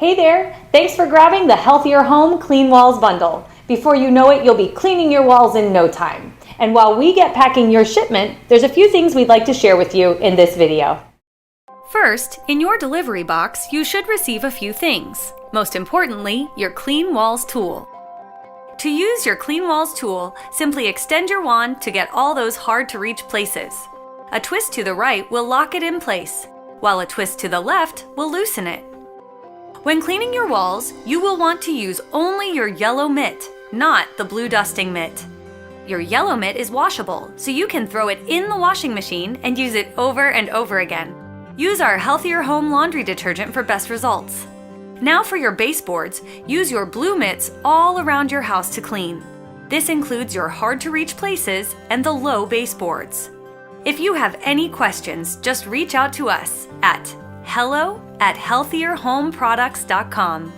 Hey there! Thanks for grabbing the Healthier Home Clean Walls Bundle. Before you know it, you'll be cleaning your walls in no time. And while we get packing your shipment, there's a few things we'd like to share with you in this video. First, in your delivery box, you should receive a few things. Most importantly, your Clean Walls tool. To use your Clean Walls tool, simply extend your wand to get all those hard-to-reach places. A twist to the right will lock it in place, while a twist to the left will loosen it. When cleaning your walls, you will want to use only your yellow mitt, not the blue dusting mitt. Your yellow mitt is washable, so you can throw it in the washing machine and use it over and over again. Use our Healthier Home laundry detergent for best results. Now for your baseboards, use your blue mitts all around your house to clean. This includes your hard-to-reach places and the low baseboards. If you have any questions, just reach out to us at hello@healthierhomeproducts.com.